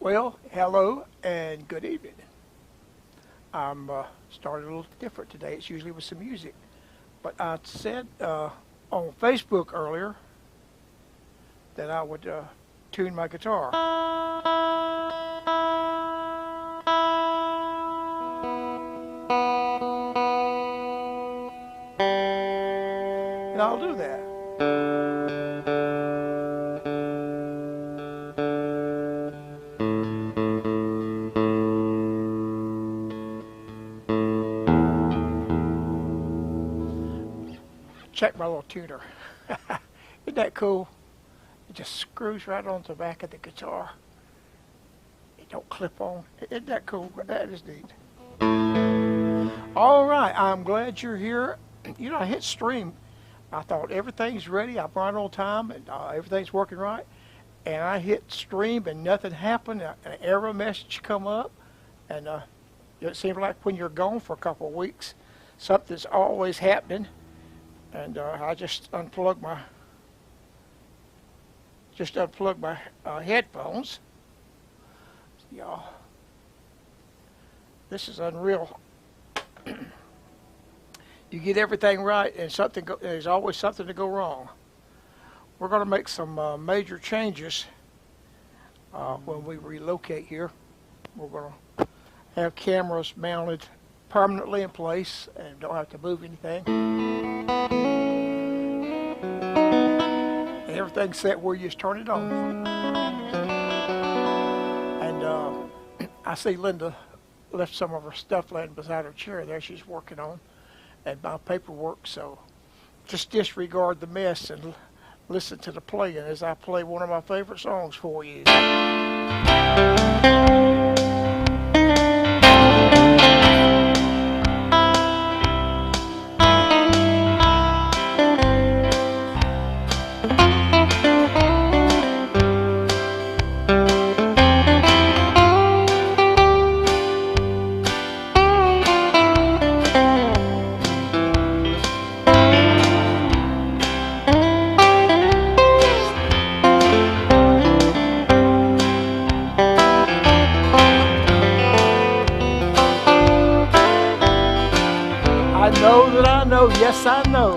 Well, hello and good evening. I'm started a little different today. It's usually with some music, but I said on Facebook earlier that I would tune my guitar, and I'll do that. Check my little tuner. Isn't that cool? It just screws right onto the back of the guitar. It don't clip on. Isn't that cool? That is neat. All right, I'm glad you're here. You know, I hit stream. I thought everything's ready. I'm right on time and everything's working right. And I hit stream and nothing happened. An error message come up, and it seemed like when you're gone for a couple of weeks, something's always happening. And I just unplugged my headphones. Y'all, this is unreal. You get everything right, and there's always something to go wrong. We're going to make some major changes when we relocate here. We're going to have cameras mounted permanently in place and don't have to move anything. And everything's set where you just turn it on. And I see Linda left some of her stuff laying beside her chair there she's working on and my paperwork, so just disregard the mess and listen to the playing as I play one of my favorite songs for you. Yes, I know.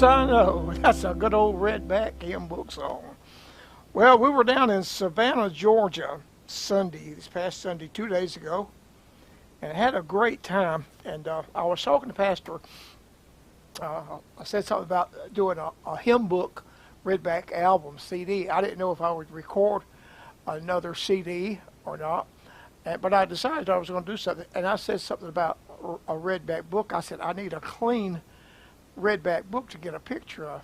Yes, I know. That's a good old redback hymn book song. Well, we were down in Savannah, Georgia, Sunday, this past Sunday, 2 days ago, and had a great time. And I was talking to Pastor. I said something about doing a hymn book redback album CD. I didn't know if I would record another CD or not, but I decided I was going to do something. And I said something about a redback book. I said I need a clean redback book to get a picture of.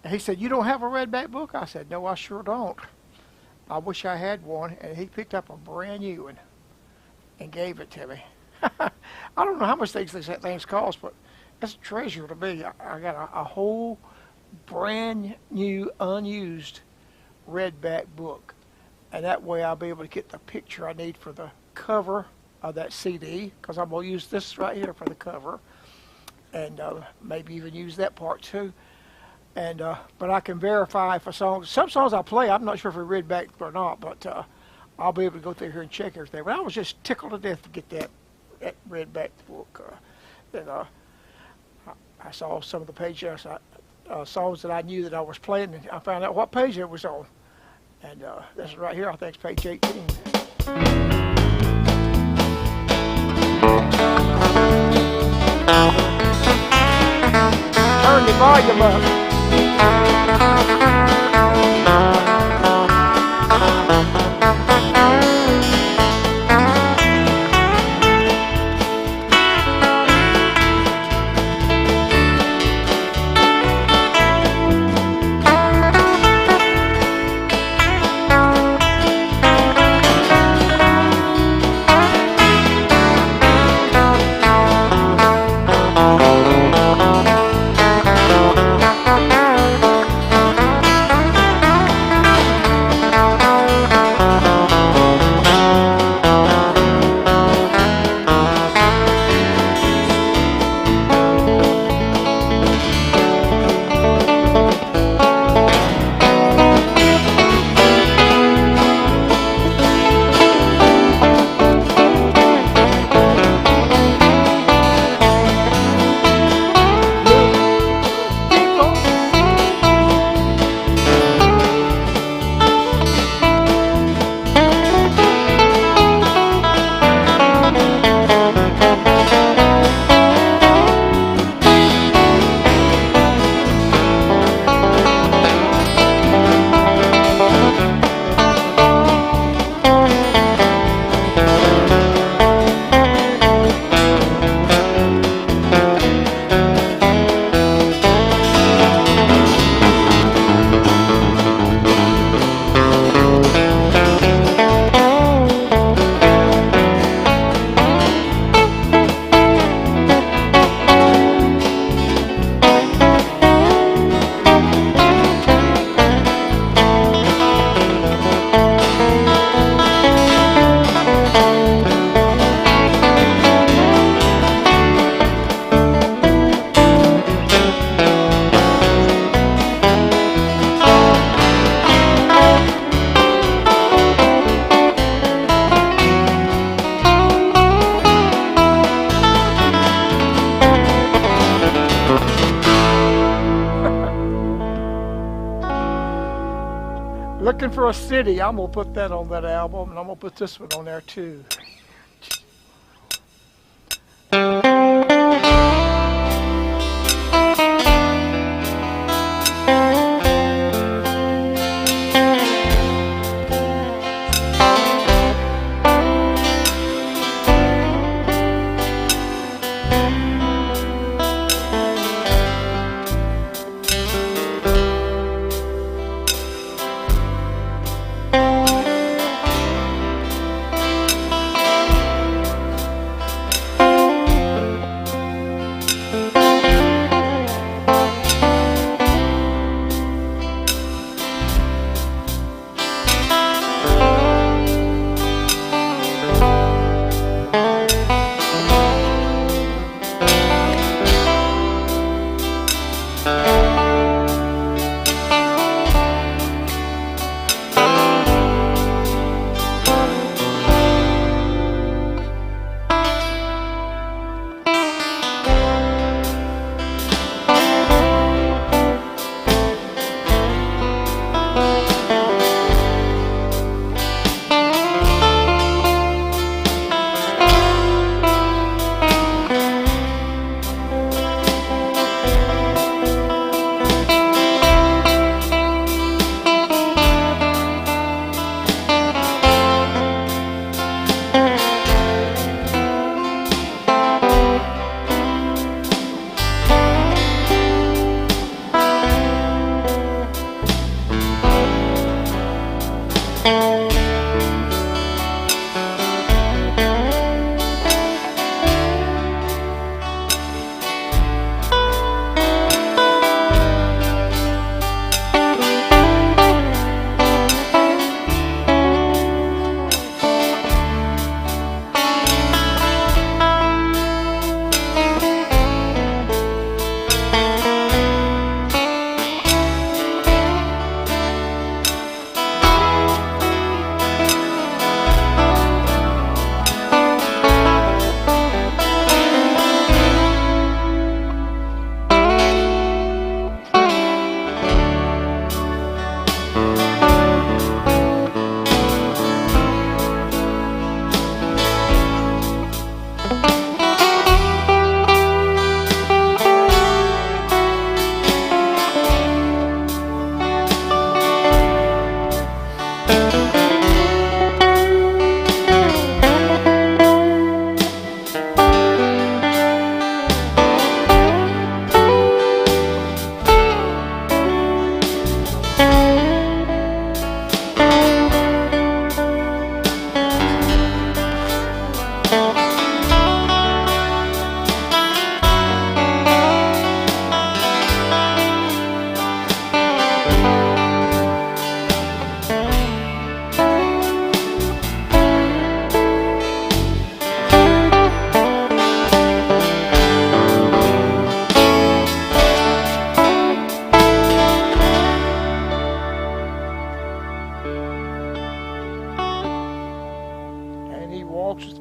And he said, "You don't have a redback book?" I said, "No, I sure don't. I wish I had one." And he picked up a brand new one and gave it to me. I don't know how much these things cost, but it's a treasure to me. I got a whole brand new, unused redback book. And that way I'll be able to get the picture I need for the cover of that CD, because I'm going to use this right here for the cover. And maybe even use that part too. And but I can verify if some songs I play, I'm not sure if they're redback or not, but I'll be able to go through here and check everything. But I was just tickled to death to get that redback book. And I saw some of the pages, songs that I knew that I was playing, and I found out what page it was on. And this is right here, I think it's page 18. Turn the volume up. Looking for a City. I'm going to put that on that album, and I'm going to put this one on there too.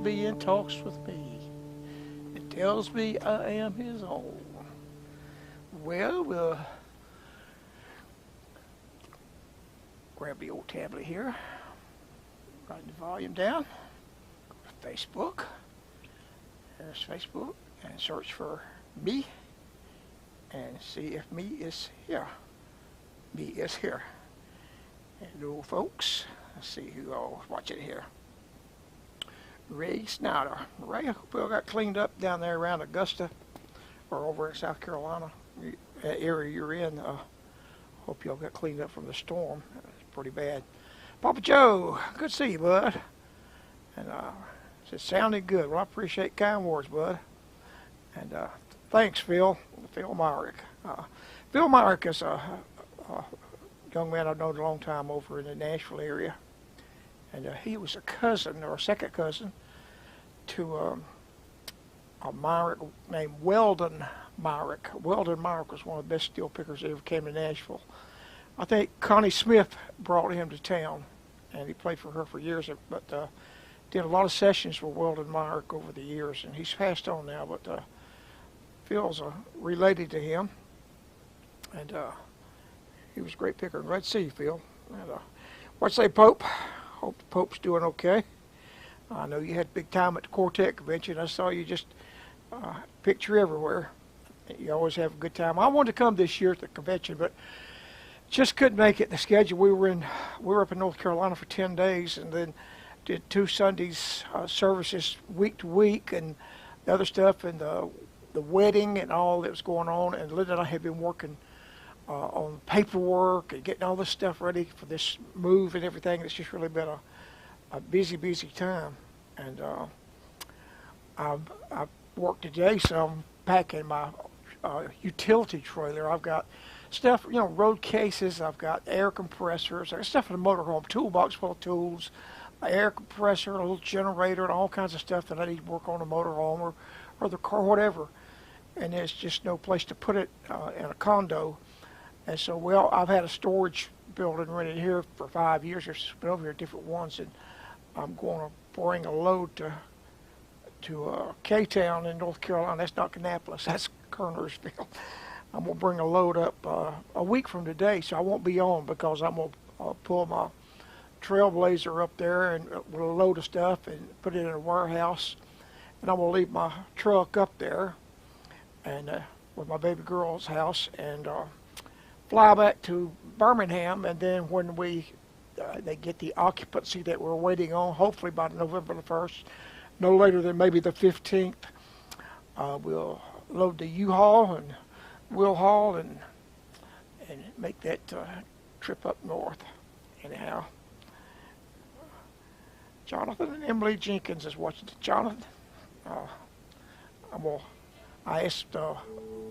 be in talks with me. It tells me I am his own. Well, we'll grab the old tablet here, write the volume down, go to Facebook, there's Facebook, and search for me, and see if me is here. Me is here. Hello, folks. Let's see who all watching here. Ray Snyder. Ray, I hope you all got cleaned up down there around Augusta or over in South Carolina, that area you're in. Hope y'all got cleaned up from the storm. It's pretty bad. Papa Joe, good to see you, bud. And it sounded good. Well, I appreciate kind words, bud. And thanks, Phil Myrick. Phil Myrick is a young man I've known a long time over in the Nashville area. And he was a cousin, or a second cousin, to a Myrick named Weldon Myrick. Weldon Myrick was one of the best steel pickers that ever came to Nashville. I think Connie Smith brought him to town, and he played for her for years, but did a lot of sessions with Weldon Myrick over the years, and he's passed on now, but Phil's related to him, and he was a great picker. Glad to see you, Phil. And, what say, Pope? Hope the Pope's doing okay. I know you had big time at the Quartet convention. I saw you just picture everywhere. You always have a good time. I wanted to come this year at the convention, but just couldn't make it. The schedule, we were up in North Carolina for 10 days, and then did 2 Sundays services week to week, and the other stuff, and the wedding and all that was going on. And Linda and I had been working on paperwork and getting all this stuff ready for this move and everything. It's just really been a busy time. And I've worked today some packing my utility trailer. I've got stuff, road cases. I've got air compressors. I got stuff in the motorhome, toolbox full of tools, an air compressor, a little generator, and all kinds of stuff that I need to work on the motorhome or the car, whatever. And there's just no place to put it in a condo. And so, well, I've had a storage building rented here for 5 years. There's been over here different ones, and I'm going to bring a load to K-Town in North Carolina. That's not Kannapolis. That's Kernersville. I'm going to bring a load up a week from today, so I won't be on because I'm going to pull my Trailblazer up there and with a load of stuff and put it in a warehouse. And I'm going to leave my truck up there and with my baby girl's house and fly back to Birmingham, and then when they get the occupancy that we're waiting on, hopefully by November the 1st, no later than maybe the 15th, we'll load the U-Haul and wheel haul and make that trip up north. Anyhow, Jonathan and Emily Jenkins is watching. Jonathan, I asked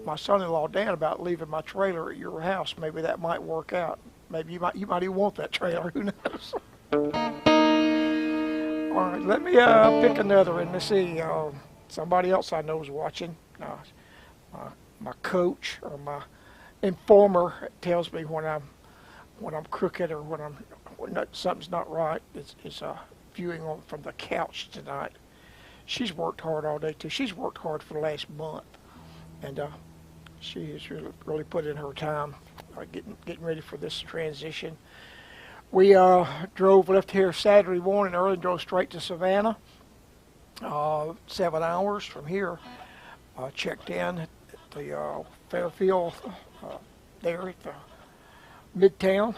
my son-in-law Dan about leaving my trailer at your house. Maybe that might work out. Maybe you might even want that trailer. Who knows? All right, let me pick another one. Let's see. Somebody else I know is watching. My coach or my informer tells me when I'm crooked or when something's not right. It's viewing on from the couch tonight. She's worked hard all day too. She's worked hard for the last month, and she has really put in her time getting ready for this transition. We left here Saturday morning early, drove straight to Savannah. 7 hours from here. Checked in at the Fairfield there at the Midtown,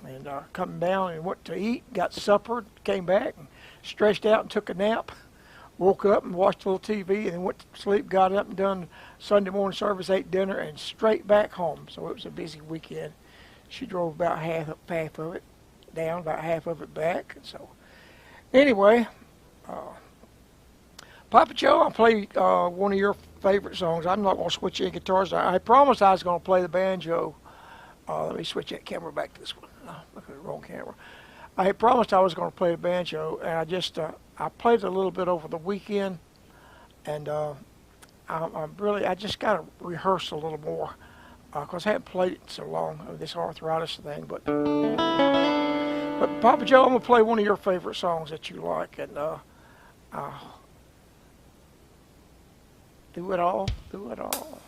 and coming down and went to eat, got supper, came back and stretched out and took a nap. Woke up and watched a little TV and then went to sleep, got up and done Sunday morning service, ate dinner, and straight back home. So it was a busy weekend. She drove about half of it down, about half of it back. So anyway, Papa Joe, I'll play one of your favorite songs. I'm not going to switch any guitars. I promised I was going to play the banjo. Let me switch that camera back to this one. Look at the wrong camera. I had promised I was going to play the banjo, and I just I played it a little bit over the weekend, and I just got to rehearse a little more because I haven't played it in so long, this arthritis thing. But Papa Joe, I'm going to play one of your favorite songs that you like, and Oh, do it all, do it all.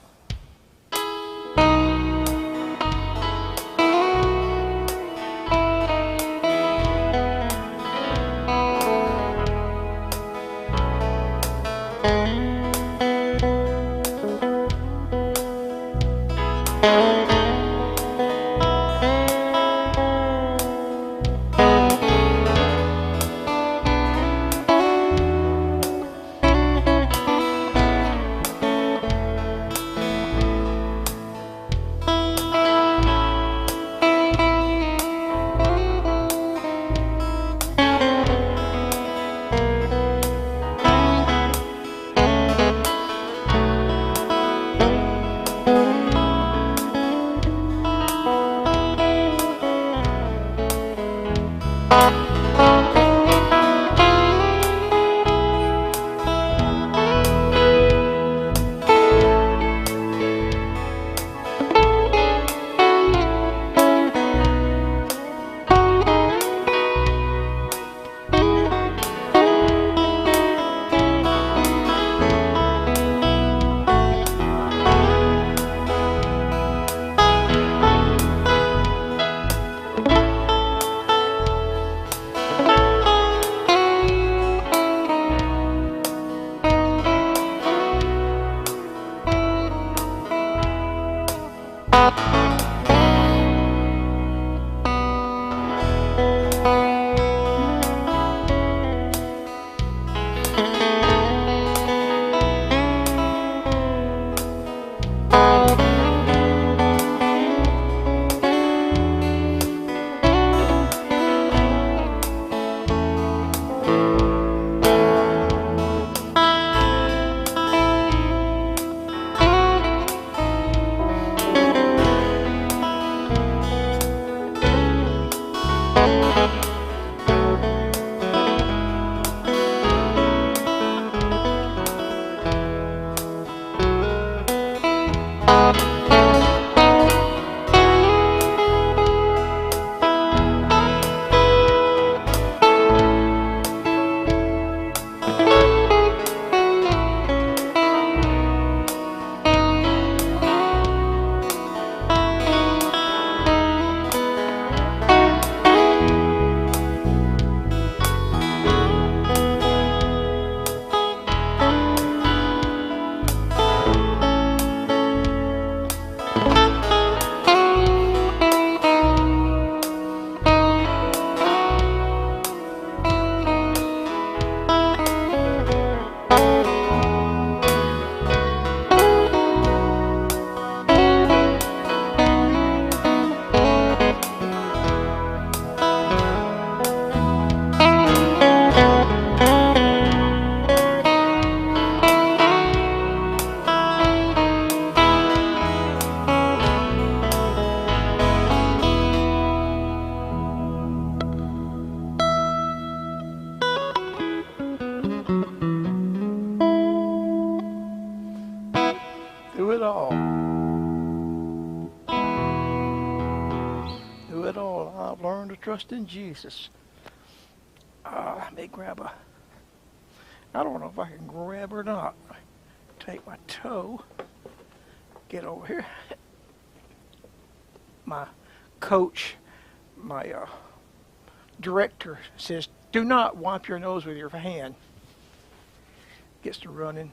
Do it all. Do it all. I've learned to trust in Jesus. Let me grab a. I don't know if I can grab or not. Take my toe. Get over here. My coach, my director says, do not wipe your nose with your hand. Gets to running.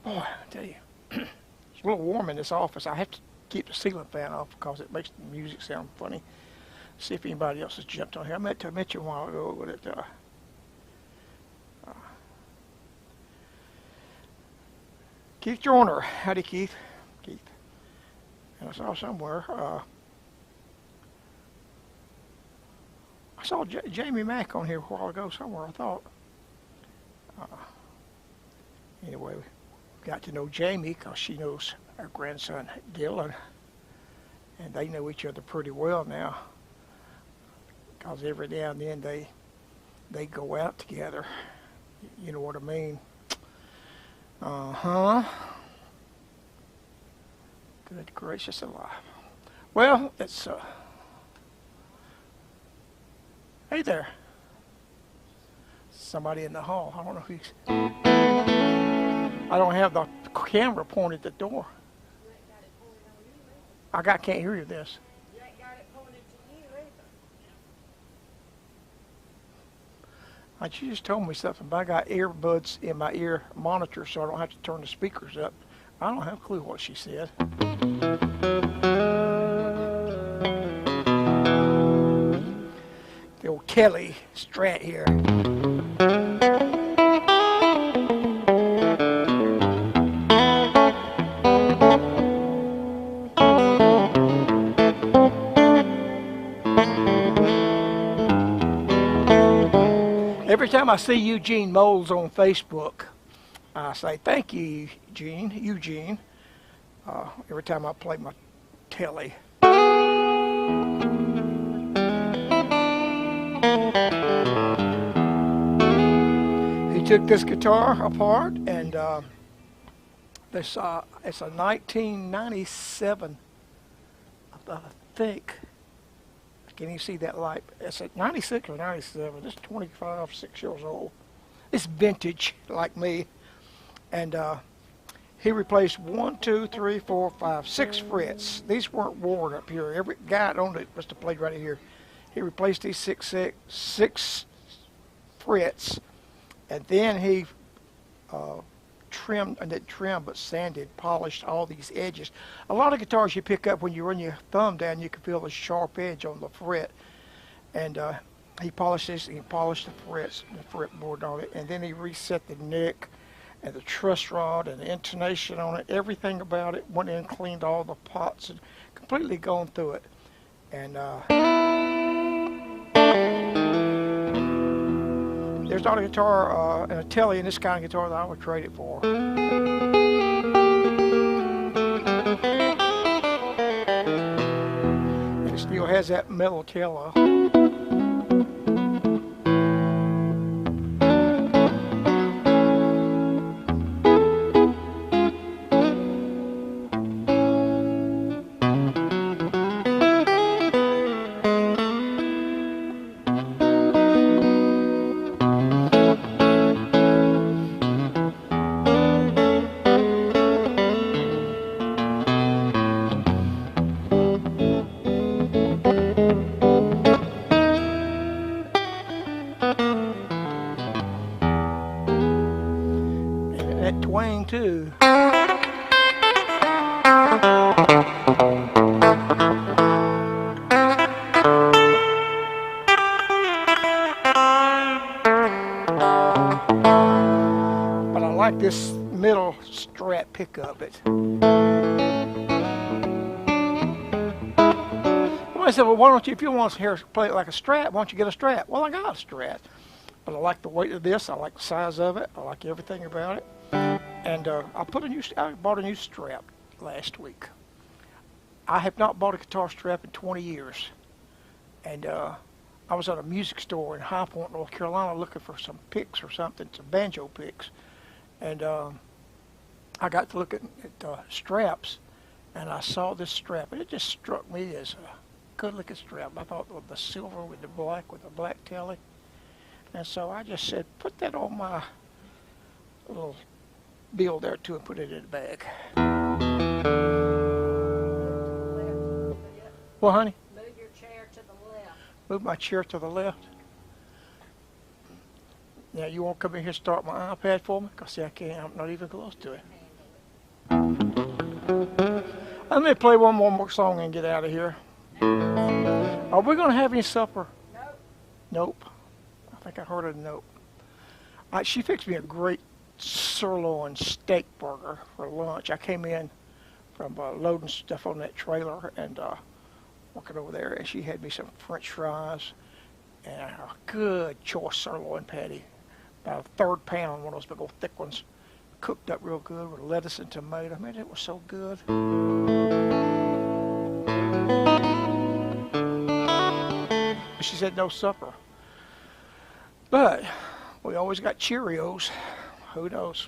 Boy, I tell you, it's a little warm in this office. I have to keep the ceiling fan off because it makes the music sound funny. See if anybody else has jumped on here. I met you a while ago with it. Keith Joyner. Howdy, Keith. Keith. And I saw somewhere. I saw Jamie Mack on here a while ago somewhere, I thought. Anyway, we got to know Jamie because she knows our grandson Dylan. And they know each other pretty well now. Because every now and then they go out together. You know what I mean? Uh-huh. Good gracious alive. Well, it's Hey there. Somebody in the hall. I don't know who's. I don't have the camera pointed at the door. Can't hear you this. You ain't got it pointed to you either. You just told me something, but I got earbuds in my ear monitor so I don't have to turn the speakers up. I don't have a clue what she said. The old Kelly Strat here. Every time I see Eugene Moles on Facebook, I say, thank you, Eugene. Every time I play my telly. He took this guitar apart, and it's a 1997, I think. Can you see that light? It's at 96 or 97. It's 25, 6 years old. It's vintage, like me. And he replaced 1, 2, 3, 4, 5, 6 frets. These weren't worn up here. Every guy that owned it must have played right here. He replaced these six frets, and then he trimmed, and didn't trim, but sanded, polished all these edges. A lot of guitars you pick up when you run your thumb down, you can feel the sharp edge on the fret. And he polished this, and he polished the frets, the fretboard on it, and then he reset the neck and the truss rod and the intonation on it, everything about it. Went in and cleaned all the pots and completely gone through it. And there's not a guitar and a telly in this kind of guitar that I would trade it for. And it still has that metal tail. Twang too. But I like this middle Strat pickup. I said, well, why don't you, if you want to play it like a Strat, why don't you get a Strat? Well, I got a Strat. But I like the weight of this. I like the size of it. I like everything about it. And I bought a new strap last week. I have not bought a guitar strap in 20 years. And I was at a music store in High Point, North Carolina, looking for some picks or something, some banjo picks. And I got to look at straps, and I saw this strap, and it just struck me as a good-looking strap. I thought with the silver with the black telly. And so I just said, put that on my little bill there too and put it in the bag. Well, honey? Move your chair to the left. Move my chair to the left. Now, you want to come in here and start my iPad for me? Because, see, I can't. I'm not even close to it. Let me play one more song and get out of here. Are we going to have any supper? Nope. Nope. I think I heard a nope. She fixed me a great sirloin steak burger for lunch. I came in from loading stuff on that trailer and working over there, and she had me some French fries and a good choice sirloin patty, about a 1/3 pound, one of those big old thick ones, cooked up real good with lettuce and tomato. Man, it was so good. She said no supper, but we always got Cheerios. Who knows?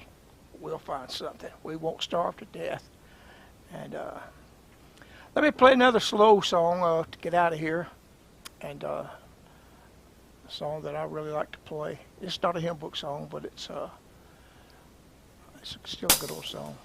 We'll find something. We won't starve to death. And let me play another slow song to get out of here. And A song that I really like to play. It's not a hymn book song, but it's still a good old song.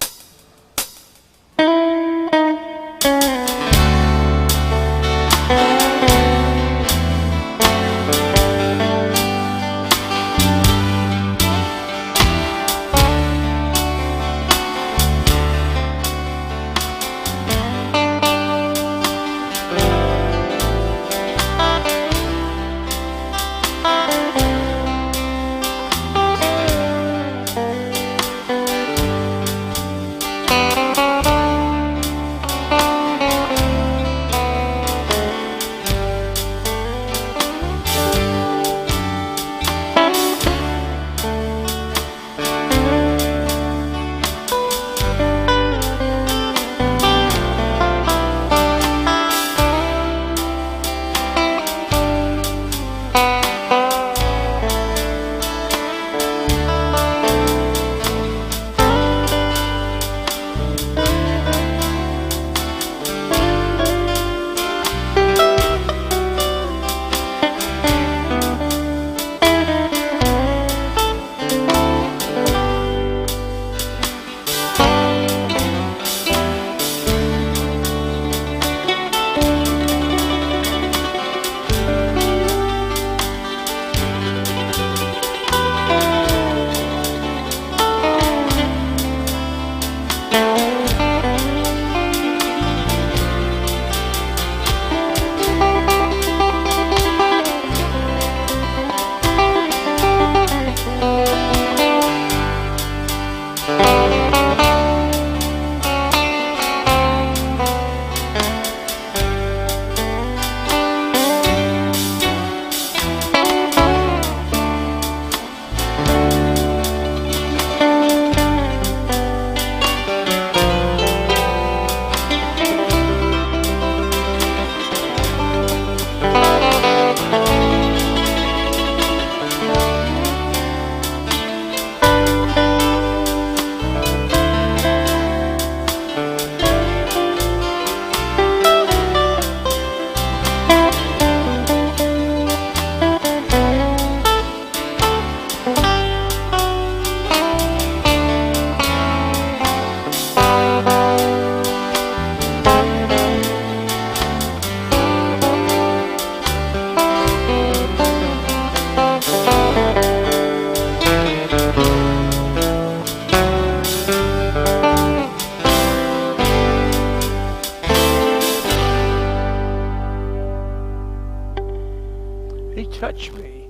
He touched me.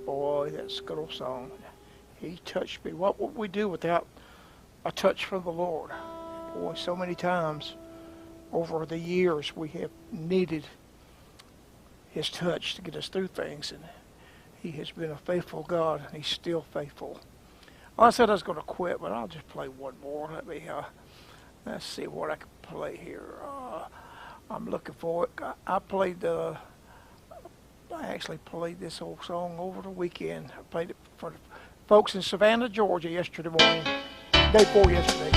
Boy, that's a good old song. He touched me. What would we do without a touch from the Lord? Boy, so many times over the years we have needed His touch to get us through things, and He has been a faithful God, and He's still faithful. Well, I said I was going to quit, but I'll just play one more. Let's see what I can play here. I'm looking for it. I actually played this old song over the weekend. I played it for the folks in Savannah, Georgia yesterday morning, day before yesterday.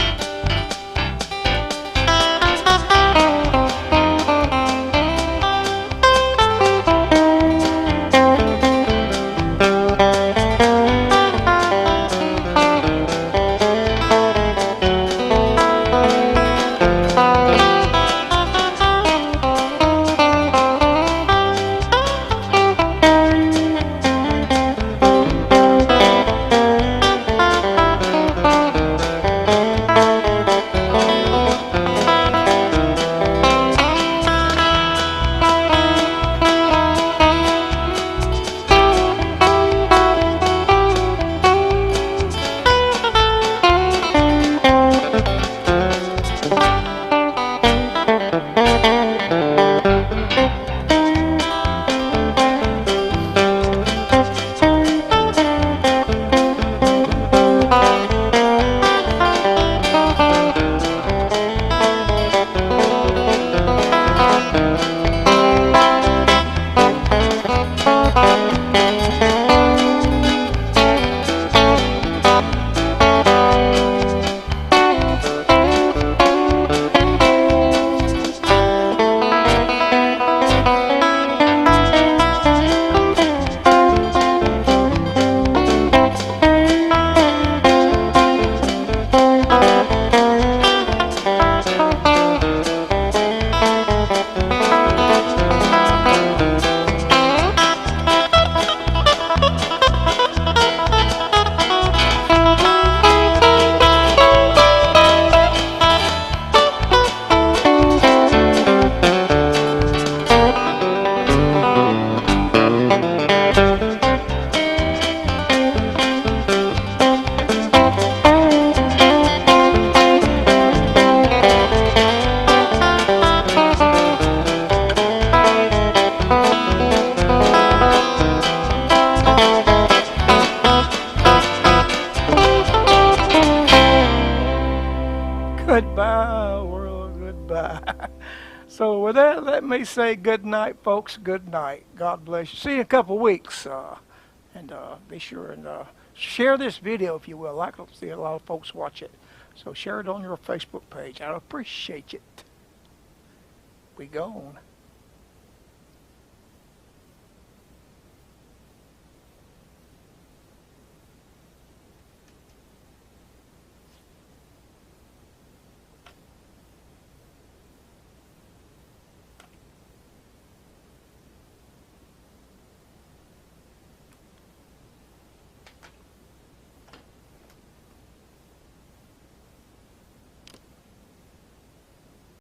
let me say good night, folks. Good night. God bless you. See you in a couple of weeks. And be sure and share this video if you will. I can see a lot of folks watch it. So share it on your Facebook page. I'd appreciate it. We gone.